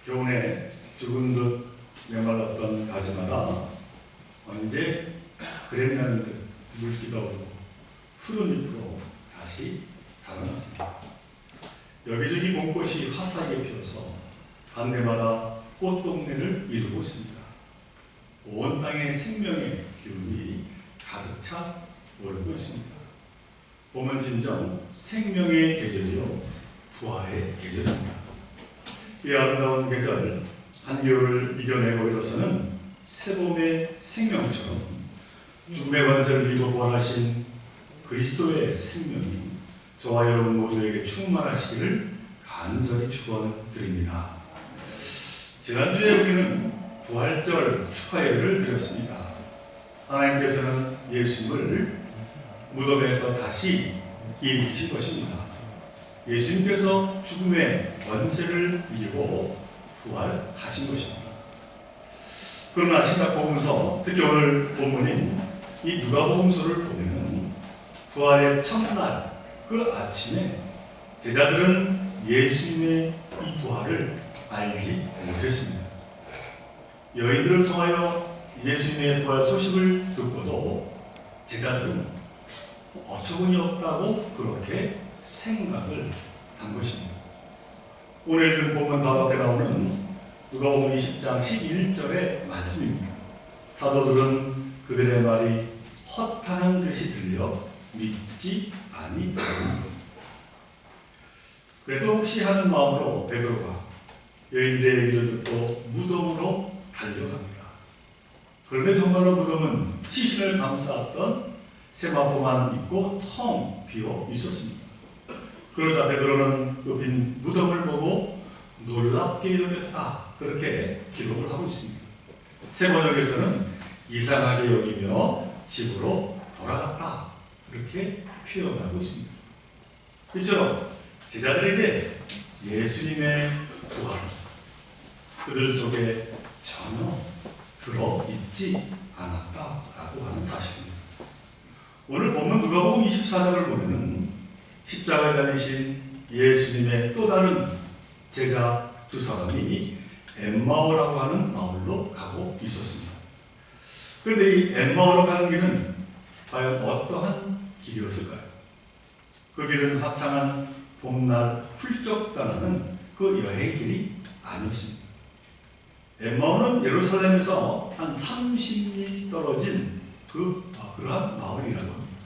겨우내 죽은 듯 메말랐던 가지마다 언제 그랬냐는 듯 물기가 오르고 푸른 잎으로 다시 살아났습니다. 여기저기 봄꽃이 화사하게 피어서 간대마다 꽃동네를 이루고 있습니다. 온 땅에 생명의 기운이 가득 차 오르고 있습니다. 봄은 진정 생명의 계절이요 부활의 계절입니다. 이 아름다운 계절 한겨울을 이겨내고 일어서는 새봄의 생명처럼 죽음의 권세를 이기고 부활하신 그리스도의 생명이 저와 여러분 모두에게 충만하시기를 간절히 축원드립니다. 지난주에 우리는 부활절 축하예를 드렸습니다. 하나님께서는 예수님을 무덤에서 다시 일으키신 것입니다. 예수님께서 죽음의 권세를 이기고 부활하신 것입니다. 그러나 신약복음서, 특히 오늘 본문인 이 누가복음서를 보면 부활의 첫날 그 아침에 제자들은 예수님의 이 부활을 알지 못했습니다. 여인들을 통하여 예수님의 부활 소식을 듣고도 제자들은 어처구니 없다고 그렇게 생각을 한 것입니다. 오늘 읽은 본문 바로 앞에 나오는 누가복음 20장 11절의 말씀입니다. 사도들은 그들의 말이 허탄한 듯이 들려 믿지 아니하였다. 그래도 혹시 하는 마음으로 베드로가 여인들의 얘기를 듣고 무덤으로 달려갑니다. 그런데 정말로 무덤은 시신을 감쌌던 세마포만 있고 텅 비어 있었습니다. 그러자 베드로는 그 빈 무덤을 보고 놀랍게 여겼다, 그렇게 기록을 하고 있습니다. 세 번역에서는 이상하게 여기며 집으로 돌아갔다, 그렇게 표현하고 있습니다. 이처럼 제자들에게 예수님의 부활, 그들 속에 전혀 들어있지 않았다라고 하는 사실입니다. 오늘 보면 누가복음 24장을 보면 십자가에 달리신 예수님의 또 다른 제자 두 사람이 엠마오라고 하는 마을로 가고 있었습니다. 그런데 이 엠마오로 가는 길은 과연 어떠한 길이었을까요? 그 길은 화창한 봄날 훌쩍 떠나는 그 여행길이 아니었습니다. 엠마오는 예루살렘에서 한 30리 떨어진 그러한 마을이라고 합니다.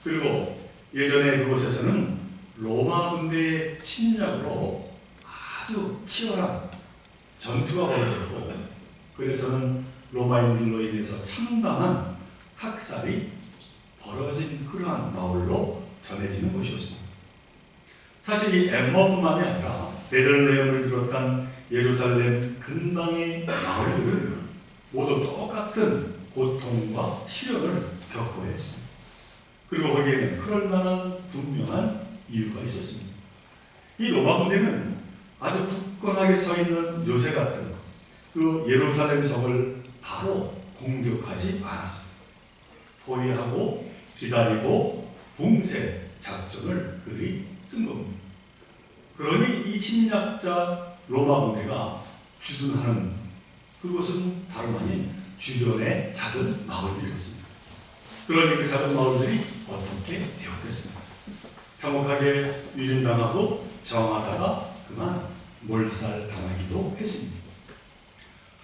그리고 예전에 그곳에서는 로마 군대의 침략으로 아주 치열한 전투가 벌어졌고, 그래서는 로마인들로 인해서 참담한 학살이 벌어진 그러한 마을로 전해지는 곳이었습니다. 사실 이 엠마오뿐만이 아니라 베들레헴을 비롯한 예루살렘 근방의 마을들은 모두 똑같은 고통과 시련을 겪고 했습니다. 그리고 거기에는 그럴 만한 분명한 이유가 있었습니다. 이 로마 군대는 아주 굳건하게 서 있는 요새 같은 그 예루살렘 성을 바로 공격하지 않았습니다. 포위하고 기다리고 봉쇄 작전을 그들이 쓴 겁니다. 그러니 이 침략자 로마 군대가 주둔하는 그곳은 다름 아닌 주변의 작은 마을들이었습니다. 그러니 그 작은 마을들이 어떻게 되었겠습니까? 참혹하게 위림당하고 정하다가 그만 몰살당하기도 했습니다.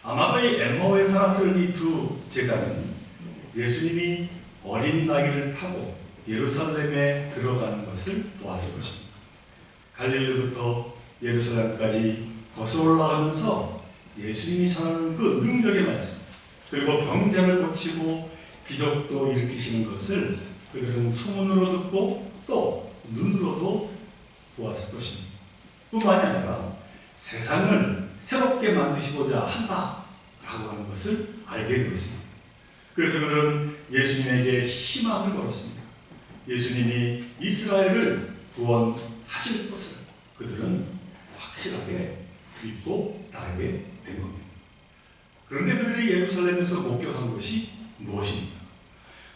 아마도 이 엠마오에 살았을 이 두 제자는 예수님이 어린 나귀를 타고 예루살렘에 들어가는 것을 보았을 것입니다. 갈릴리부터 예루살렘까지 거슬러 올라가면서 예수님이 전하는 그 능력의 말씀, 그리고 병자를 고치고 기적도 일으키시는 것을 그들은 소문으로 듣고 또 눈으로도 보았을 것입니다. 뿐만이 아니라 세상을 새롭게 만드시고자 한다라고 하는 것을 알게 되었습니다. 그래서 그들은 예수님에게 희망을 걸었습니다. 예수님이 이스라엘을 구원하실 것을 그들은 확실하게 믿고 따르게 된 겁니다. 그런데 그들이 예루살렘에서 목격한 것이 무엇입니까?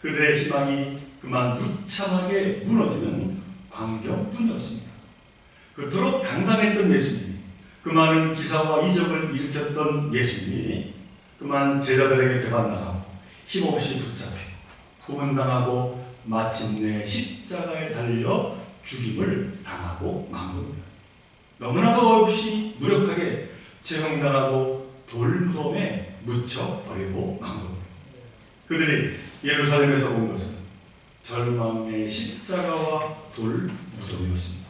그들의 희망이 그만 무참하게 무너지는 광경뿐이었습니다. 그토록 당당했던 예수님이 그 많은 기사와 이적을 일으켰던 예수님이 그만 제자들에게 배반당하고 힘없이 붙잡히고 고문당하고 마침내 십자가에 달려 죽임을 당하고 만 겁니다. 너무나도 없이 무력하게 처형당하고 돌무덤에 묻혀버리고 만 겁니다. 그들이 예루살렘에서 본 것은 절망의 십자가와 돌무덤이었습니다.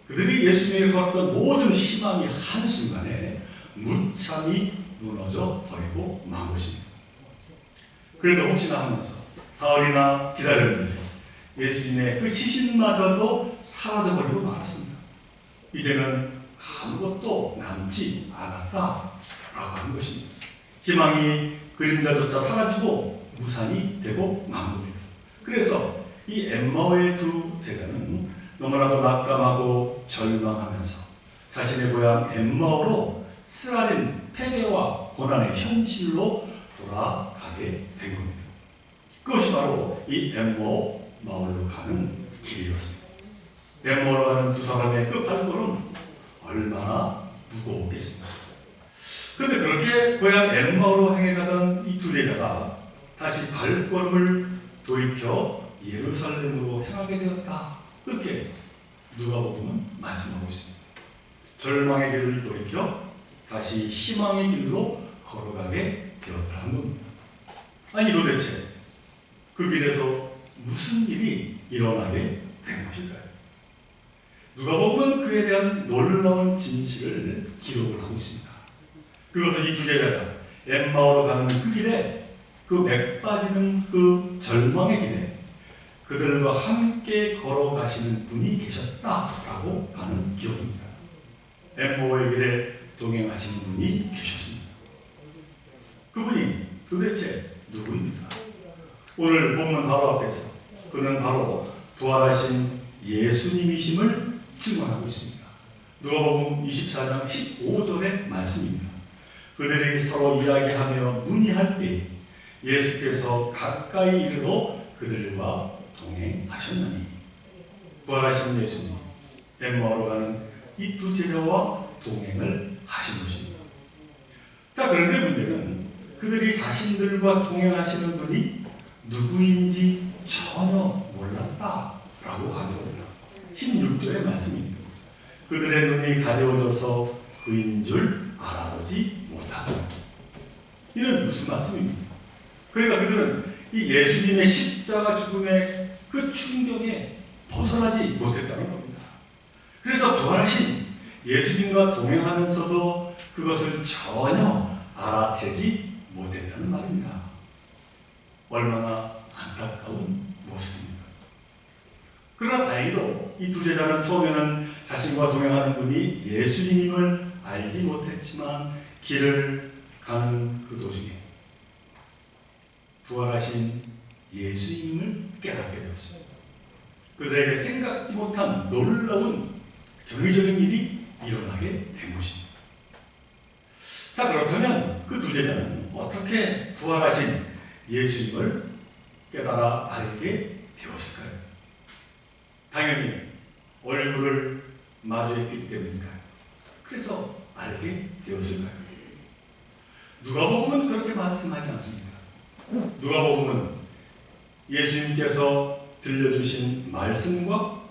그들이 예수님에게 갖던 모든 희망이 한순간에 무참히 무너져 버리고 만 것입니다. 그래도 혹시나 하면서 사흘이나 기다렸는데 예수님의 그 시신마저도 사라져버리고 말았습니다. 이제는 아무것도 남지 않았다라고 하는 것입니다. 희망이 그림자조차 사라지고 무산이 되고 만 겁니다. 그래서 이 엠마오의 두 제자는 너무나도 낙담하고 절망하면서 자신의 고향 엠마오로 쓰라린 패배와 고난의 현실로 돌아가게 된 겁니다. 그것이 바로 이 엠마오 마을로 가는 길이었습니다. 엠마오로 가는 두 사람의 그 발걸음 얼마나 무거웠겠습니까? 그런데 그렇게 고향 엠마오로 향해 가던 이 두 제자가 다시 발걸음을 돌이켜 예루살렘으로 향하게 되었다. 그렇게 누가복음은 말씀하고 있습니다. 절망의 길을 돌이켜 다시 희망의 길로 걸어가게 되었다는 겁니다. 아니 도대체 그 길에서 무슨 일이 일어나게 된 것일까요? 누가복음은 그에 대한 놀라운 진실을 기록을 하고 있습니다. 그것은 이 두 제자가 엠마오로 가는 그 길에 그 맥 빠지는 그 절망의 길에 그들과 함께 걸어가시는 분이 계셨다라고 하는 기록입니다. 엠마오의 길에 동행하시는 분이 계셨습니다. 그분이 도대체 누구입니까? 오늘 본문 바로 앞에서 그는 바로 부활하신 예수님이심을 증언하고 있습니다. 누가복음 24장 15절의 말씀입니다. 그들이 서로 이야기하며 문의할 때 예수께서 가까이 이르러 그들과 동행하셨나니. 부활하신 예수님, 엠마오로 가는 이 두 제자와 동행을 하신 것입니다. 자, 그런데 문제는 그들이 자신들과 동행하시는 분이 누구인지 전혀 몰랐다라고 하는 겁니다. 16절의 말씀입니다. 그들의 눈이 가려워져서 그인 줄 알아보지 못하고. 이는 무슨 말씀입니까? 그러니까 그들은 이 예수님의 십자가 죽음의 그 충격에 벗어나지 못했다는 겁니다. 그래서 부활하신 예수님과 동행하면서도 그것을 전혀 알아채지 못했다는 말입니다. 얼마나 안타까운 모습입니다. 그러나 다행히도 이 두 제자는 처음에는 자신과 동행하는 분이 예수님임을 알지 못했지만 길을 가는 그 도중에 부활하신 예수님을 깨닫게 되었습니다. 그들에게 생각지 못한 놀라운 경이적인 일이 일어나게 된 것입니다. 자, 그렇다면 그 두 제자는 어떻게 부활하신 예수님을 깨달아 알게 되었을까요? 당연히 얼굴을 마주했기 때문일까요? 그래서 알게 되었을까요? 누가복음은 그렇게 말씀하지 않습니다. 누가복음은 예수님께서 들려주신 말씀과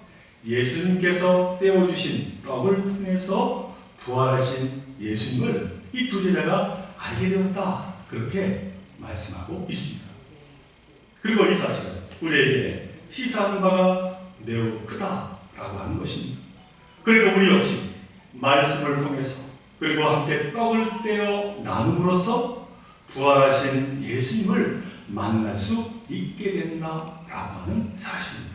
예수님께서 떼어주신 떡을 통해서 부활하신 예수님을 이 두 제자가 알게 되었다. 그렇게 말씀하고 있습니다. 그리고 이 사실은 우리에게 시사하는 바가 매우 크다라고 하는 것입니다. 그리고 우리 역시 말씀을 통해서 그리고 함께 떡을 떼어 나눔으로써 부활하신 예수님을 만날 수 있게 된다라고 하는 사실입니다.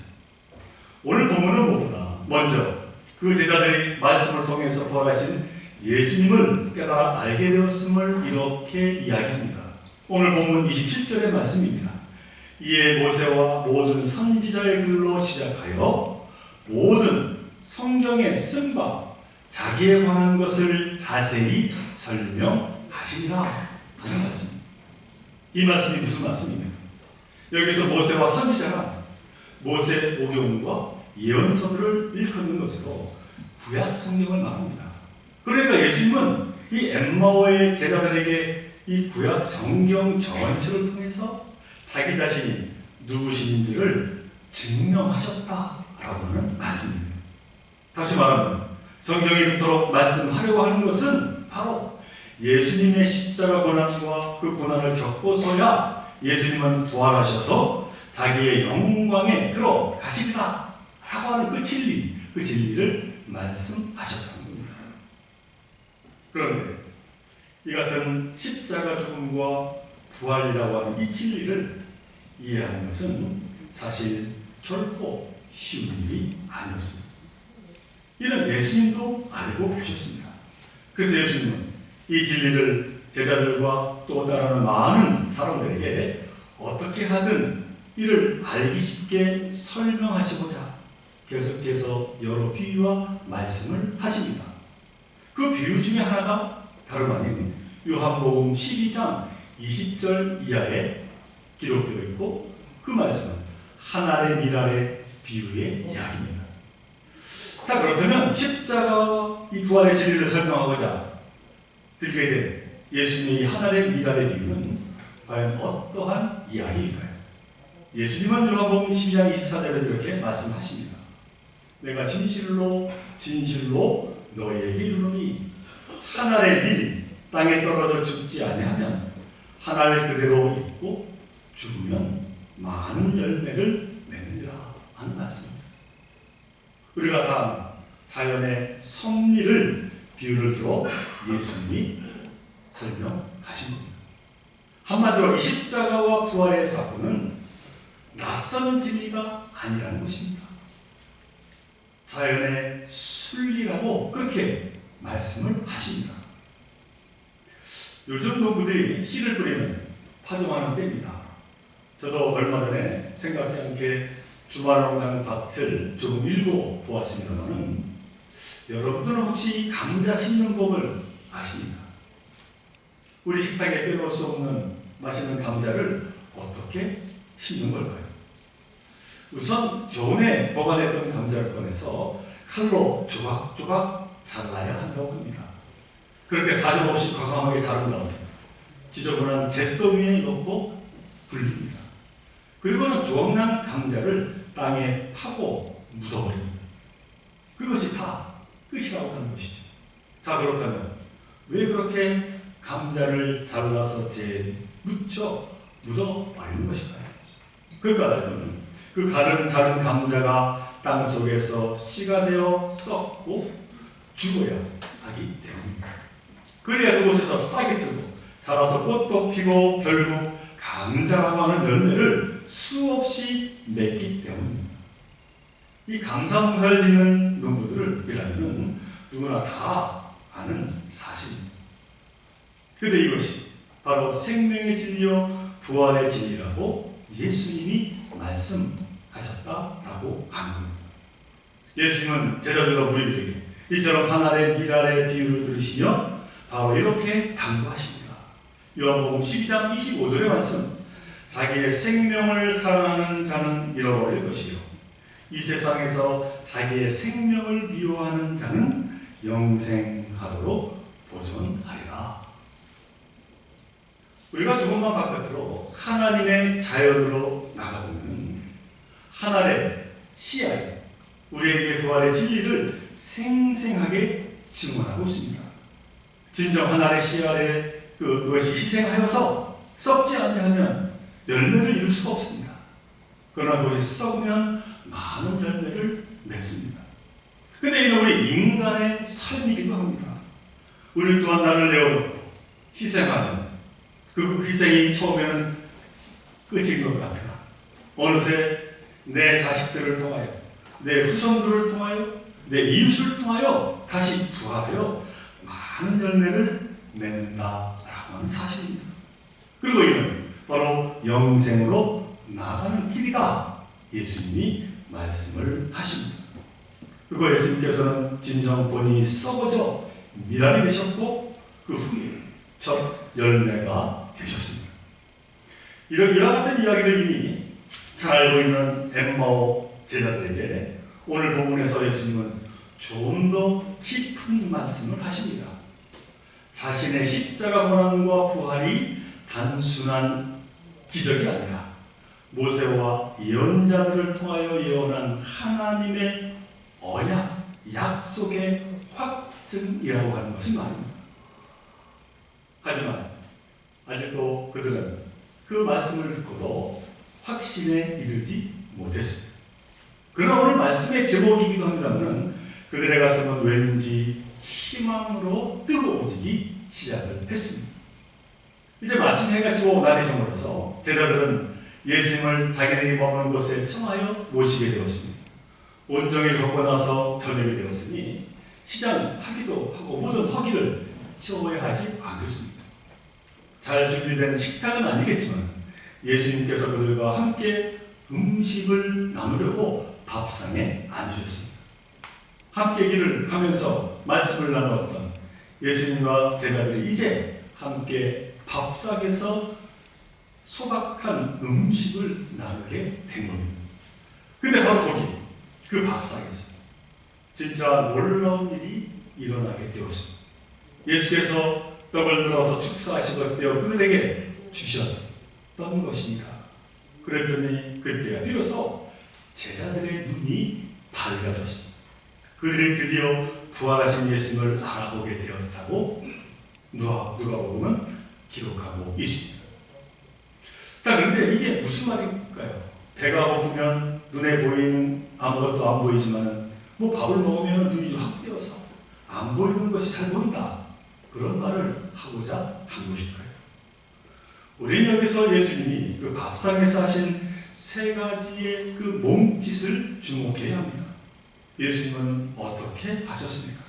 오늘 본문은 무엇보다 먼저 그 제자들이 말씀을 통해서 부활하신 예수님을 깨달아 알게 되었음을 이렇게 이야기합니다. 오늘 본문 27절의 말씀입니다. 이에 모세와 모든 선지자의 글로 시작하여 모든 성경에 쓴 바 자기에 관한 것을 자세히 설명하시리라 하는 말씀. 이 말씀이 무슨 말씀입니까? 여기서 모세와 선지자가 모세 오경과 예언서들을 일컫는 것으로 구약 성경을 말합니다. 그러니까 예수님은 이 엠마오의 제자들에게 이 구약 성경 전체를 통해서 자기 자신이 누구신지를 증명하셨다라고 하는 말씀입니다. 다시 말하면 성경이 그토록 말씀하려고 하는 것은 바로 예수님의 십자가 고난과 그 고난을 겪고서야 예수님은 부활하셔서 자기의 영광에 들어가시리라 라고 하는 그 진리를 말씀하셨다는 겁니다. 그런데 이 같은 십자가 죽음과 부활이라고 하는 이 진리를 이해하는 것은 사실 결코 쉬운 일이 아니었습니다. 이는 예수님도 알고 계셨습니다. 그래서 예수님은 이 진리를 제자들과 또 따르는 많은 사람들에게 어떻게 하든 이를 알기 쉽게 설명하시고자 계속해서 여러 비유와 말씀을 하십니다. 그 비유 중에 하나가 다름 아닌 요한복음 12장 20절 이하에 기록되어 있고, 그 말씀은 한 알의 밀알의 비유의 이야기입니다. 자, 그렇다면 십자가와 이 부활의 진리를 설명하고자 들게 된 예수님의 이 한 알의 밀알의 비유는 과연 어떠한 이야기일까요? 예수님은 요한복음 12장 24절에 이렇게 말씀하십니다. 내가 진실로 진실로 너희에게 이르노니 한 알의 밀 땅에 떨어져 죽지 아니하면 한 알 그대로 있고 죽으면 많은 열매를 맺느니라 하는 말씀입니다. 우리가 다 자연의 섭리를 비유를 들어 예수님이 설명하신 겁니다. 한마디로 이 십자가와 부활의 사건은 낯선 진리가 아니라는 것입니다. 자연의 순리라고 그렇게 말씀을 하십니다. 요즘 농부들이 씨를 뿌리면 파종하는 때입니다. 저도 얼마 전에 생각지 않게 주말농장 밭을 조금 읽어보았습니다만, 여러분들은 혹시 이 감자 심는 법을 아십니까? 우리 식탁에 빼놓을 수 없는 맛있는 감자를 어떻게 심는 걸까요? 우선 겨우내 보관했던 감자를 꺼내서 칼로 조각조각 잘라야 한다고 합니다. 그렇게 사정없이 과감하게 자른 다음에 지저분한 잿더미에 넣고 불립니다. 그리고는 조각난 감자를 땅에 파고 묻어버립니다. 그것이 다 끝이라고 하는 것이죠. 자, 그렇다면 왜 그렇게 감자를 잘라서 묻어버리는 것일까요? 그 까닭은 그 자른 감자가 땅 속에서 씨가 되어 썩고 죽어야 하기 때문입니다. 그래야 그곳에서 싹이 트고 자라서 꽃도 피고 결국 감자라고 하는 열매를 수없이 맺기 때문입니다. 이 감사농사를 짓는 농부들이라면 누구나 다 아는 사실입니다. 그런데 이것이 바로 생명의 진리요 부활의 진리라고 예수님이 말씀하셨다라고 하는 겁니다. 예수님은 제자들과 무리들에게 이처럼 한 알의 밀알의 비유를 들으시며 바로 이렇게 당부하십니다. 요한복음 12장 25절의 말씀, 자기의 생명을 사랑하는 자는 잃어버릴 것이요 이 세상에서 자기의 생명을 미워하는 자는 영생하도록 보존하리라. 우리가 조금만 바깥으로 하나님의 자연으로 나가보면 한 알의 씨앗, 우리에게 부활의 진리를 생생하게 증언하고 있습니다. 진정 한 알의 씨앗에 그것이 희생하여서 썩지 않으면 열매를 이룰 수가 없습니다. 그러나 그것이 썩으면 많은 열매를 맺습니다. 그런데 이는 우리 인간의 삶이기도 합니다. 우리 또한 나를 내어놓고 희생하면 그 희생이 처음에는 끝인 것 같으나 어느새 내 자식들을 통하여, 내 후손들을 통하여, 내 이웃을 통하여 다시 부활하여 많은 열매를 맺는다라고 하는 사실입니다. 그리고 이는 바로 영생으로 나아가는 길이다. 예수님이 말씀을 하십니다. 그리고 예수님께서는 진정 본인이 썩어져 밀알이 되셨고 그 후에 첫 열매가 되셨습니다. 이와 같은 이야기를 이미 잘 알고 있는 엠마오 제자들에게 오늘 본문에서 예수님은 좀 더 깊은 말씀을 하십니다. 자신의 십자가 고난과 부활이 단순한 기적이 아니라 모세와 예언자들을 통하여 예언한 하나님의 언약, 약속의 확증이라고 하는 것이 말입니다. 하지만 아직도 그들은 그 말씀을 듣고도 확신에 이르지 못했습니다. 그러나 오늘 말씀의 제목이기도 합니다만 그들의 가슴은 왠지 희망으로 뜨거워지기 시작을 했습니다. 이제 마침 해가 지고 날이 저물어서 제자들은 예수님을 자기들이 머무는 곳에 청하여 모시게 되었습니다. 온종일 걷고 나서 저녁이 되었으니 시장하기도 하고 모든 허기를 채워야 하지 않겠습니다. 잘 준비된 식탁은 아니겠지만 예수님께서 그들과 함께 음식을 나누려고 밥상에 앉으셨습니다. 함께 길을 가면서 말씀을 나누었던 예수님과 제자들이 이제 함께 밥상에서 소박한 음식을 나누게 된 겁니다. 근데 바로 거기 그 밥상에서 진짜 놀라운 일이 일어나게 되었습니다. 예수께서 떡을 들어서 축사하시고 그들에게 주셨던 것입니다. 그랬더니 그때야 비로소 제자들의 눈이 밝아졌습니다. 그들이 드디어 부활하신 예수님을 알아보게 되었다고 누가복음은 기록하고 있습니다. 자, 그런데 이게 무슨 말일까요? 배가 고프면 눈에 보이는 아무것도 안 보이지만 뭐 밥을 먹으면 눈이 확 뜨여서 안 보이는 것이 잘 보인다. 그런 말을 하고자 한 것일까요? 우리는 여기서 예수님이 그 밥상에서 하신 세 가지의 그 몸짓을 주목해야 합니다. 예수님은 어떻게 하셨습니까?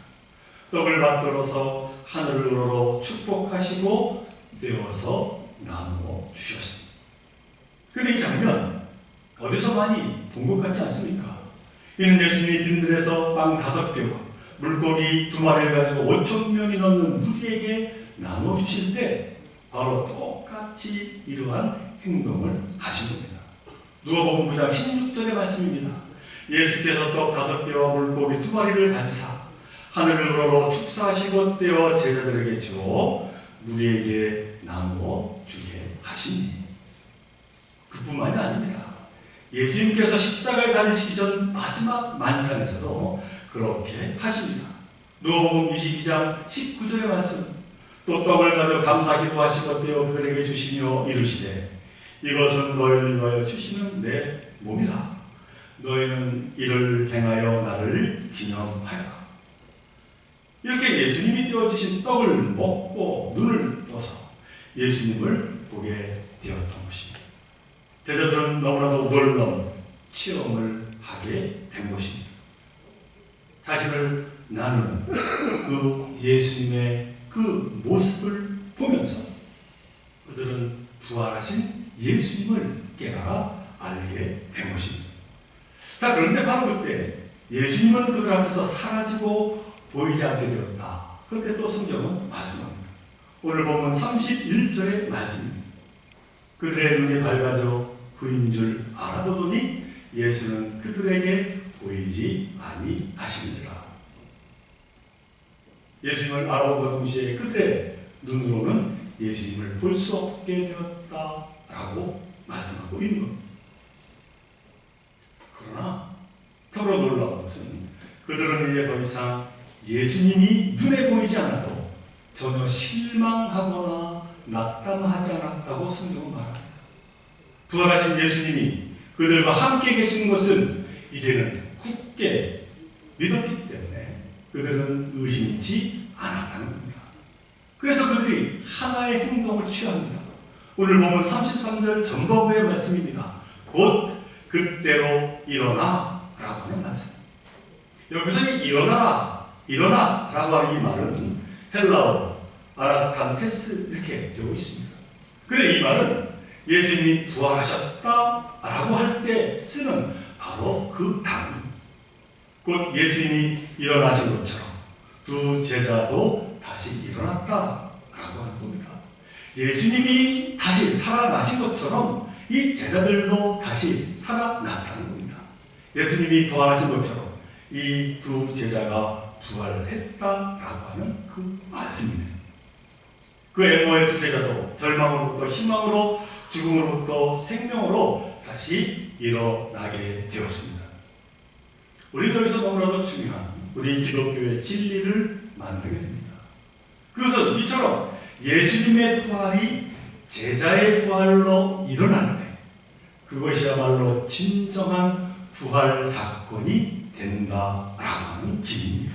떡을 받들어서 하늘을 우러러 축복하시고 떼어서 나누어 주셨습니다. 그런데 이 장면 어디서 많이 본 것 같지 않습니까? 이는 예수님이 빈들에서 빵 5개와 물고기 2마리를 가지고 5,000명이 넘는 무리에게 나눠 주실 때 바로 똑같이 이러한 행동을 하신 겁니다. 누가복음 9장 16절의 말씀입니다. 예수께서 떡 5개와 물고기 2마리를 가지사 하늘을 우러러 축사하시고 떼어 제자들에게 주어 무리에게 나누어 주게 하시니 그뿐만이 아닙니다. 예수님께서 십자가에 달리시기 전 마지막 만찬에서도 그렇게 하십니다. 누가복음 22장 19절의 말씀 또 떡을 가져 감사기도 하시고 떼어 그들에게 주시며 이르시되 이것은 너희를 위하여 주시는 내 몸이라 너희는 이를 행하여 나를 기념하여라. 이렇게 예수님이 떼어주신 떡을 먹고 눈을 떠서 예수님을 보게 되었던 것입니다. 제자들은 너무나도 놀라운 체험을 하게 된 것입니다. 자신을 나누는 그 예수님의 그 모습을 보면서 그들은 부활하신 예수님을 깨달아 알게 된 것입니다. 자, 그런데 바로 그때 예수님은 그들 앞에서 사라지고 보이지 않게 되었다. 그런데 또 성경은 말씀합니다. 오늘 보면 31절의 말씀입니다. 그들의 눈이 밝아져 그인 줄 알아보더니 예수는 그들에게 보이지 아니하시니라. 예수님을 알아보고 동시에 그들의 눈으로는 예수님을 볼 수 없게 되었다라고 말씀하고 있는 겁니다. 그러나 더러 놀라운 것은 그들은 이제 더 이상 예수님이 눈에 보이지 않아도 전혀 실망하거나 낙담하지 않았다고 성경은 말합니다. 부활하신 예수님이 그들과 함께 계시는 것은 이제는 굳게 믿었기 때문에 그들은 의심치 않았다는 겁니다. 그래서 그들이 하나의 행동을 취합니다. 오늘 보면 33절 전반부의 말씀입니다. 곧 그때로 일어나 라고 하는 말씀. 여기서 일어나 라고 하는 이 말은 헬라어 아라스칸테스 이렇게 되고 있습니다. 그런데 이 말은 예수님이 부활하셨다 라고 할 때 쓰는 바로 그 단어입니다. 곧 예수님이 일어나신 것처럼 두 제자도 다시 일어났다 라고 하는 겁니다. 예수님이 다시 살아나신 것처럼 이 제자들도 다시 살아났다는 겁니다. 예수님이 부활하신 것처럼 이 두 제자가 부활했다라고 하는 그 말씀입니다. 그 엠마오의 두 제자도 절망으로부터 희망으로, 죽음으로부터 생명으로 다시 일어나게 되었습니다. 우리도 여기서 너무나도 중요한 우리 기독교의 진리를 만나게 됩니다. 그것은 이처럼 예수님의 부활이 제자의 부활로 일어나는데 그것이야말로 진정한 부활 사건이 된다라고 하는 진리입니다.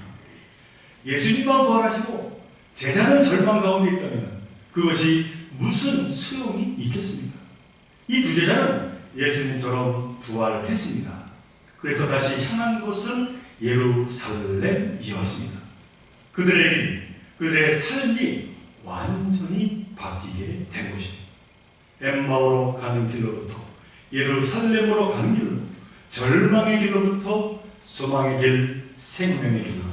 예수님만 부활하시고 제자는 절망 가운데 있다면 그것이 무슨 소용이 있겠습니까? 이 두 제자는 예수님처럼 부활했습니다. 그래서 다시 향한 곳은 예루살렘이었습니다. 그들의 길, 그들의 삶이 완전히 바뀌게 된 것입니다. 엠마오로 가는 길로부터 예루살렘으로 가는 길로, 절망의 길로부터 소망의 길, 생명의 길로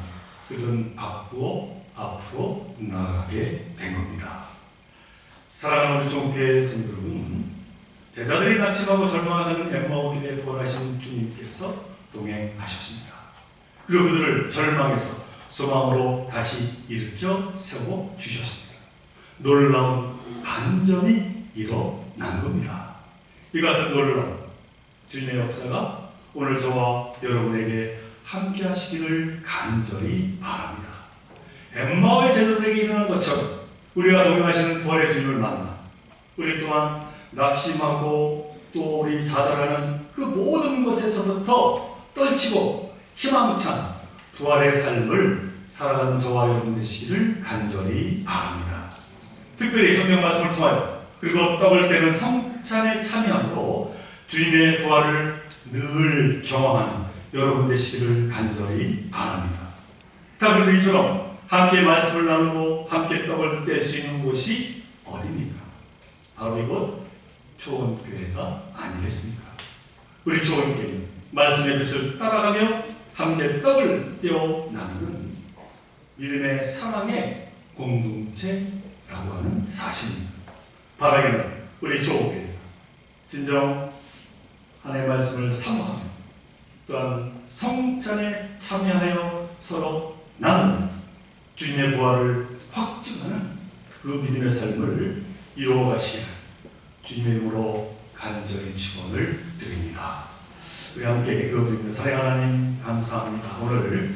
그들은 바꾸어 앞으로 나아가게 된 겁니다. 사랑하는 우리 종교의 성도 여러분, 제자들이 낙심하고 절망하는 엠마오 길에 부활하신 주님께서 동행하셨습니다. 그리고 그들을 절망에서 소망으로 다시 일으켜 세워 주셨습니다. 놀라운 반전이 일어난 겁니다. 이 같은 놀라운 주님의 역사가 오늘 저와 여러분에게 함께 하시기를 간절히 바랍니다. 엠마오의 제자들에게 일어난 것처럼 우리가 동행하시는 부활의 주님을 만나 우리 또한 낙심하고 또 우리 좌절하는 그 모든 것에서부터 떨치고 희망찬 부활의 삶을 살아가는 저와 여러분 되시기를 간절히 바랍니다. 특별히 성경 말씀을 통하여 그리고 떡을 떼는 성찬에 참여함으로 주님의 부활을 늘 경험하는 여러분 되시기를 간절히 바랍니다. 자, 그런데 이처럼 함께 말씀을 나누고 함께 떡을 뗄 수 있는 곳이 어디입니까? 바로 이곳 초원교회가 아니겠습니까? 우리 초원교회는 말씀의 빛을 따라가며 함께 떡을 떼어 나누는 믿음의 사랑의 공동체라고 하는 사실입니다. 바라기는 우리 초원교회가 진정 하나님의 말씀을 사모하며 또한 성찬에 참여하여 서로 나누는 주님의 부활을 확증하는 그 믿음의 삶을 이루어가시기를 주님의 이름으로 간절히 축원을 드립니다. 우리 함께 기도드립니다. 사랑 하나님 감사합니다. 오늘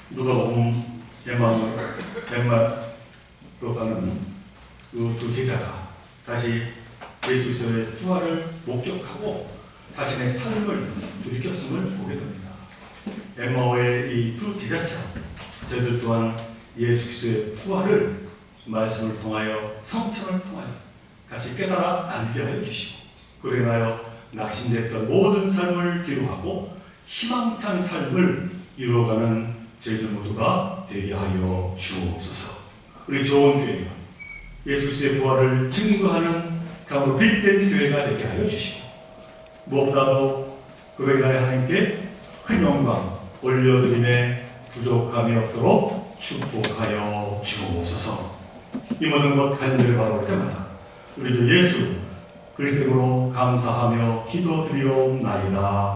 누가복음 엠마오로 가는 그 두 제자가 다시 예수 그리스도의 부활을 목격하고 자신의 삶을 돌이켰음을 보게 됩니다. 엠마오의 이 두 제자처럼 저희들 또한 예수 그리스도의 부활을 말씀을 통하여 성찬을 통하여 같이 깨달아 알게 하여 주시고 그로 인하여 낙심됐던 모든 삶을 기록하고 희망찬 삶을 이루어가는 저희들 모두가 되게 하여 주옵소서. 우리 좋은 교회가 예수 그리스도의 부활을 증거하는 참으로 빛된 교회가 되게 하여 주시고 무엇보다도 그로 인하여 하나님께 큰 영광 올려드림에 부족함이 없도록 축복하여 주옵소서. 이 모든 것 간절히 바라올 때마다 우리 주 예수 그리스도로 감사하며 기도드리옵나이다.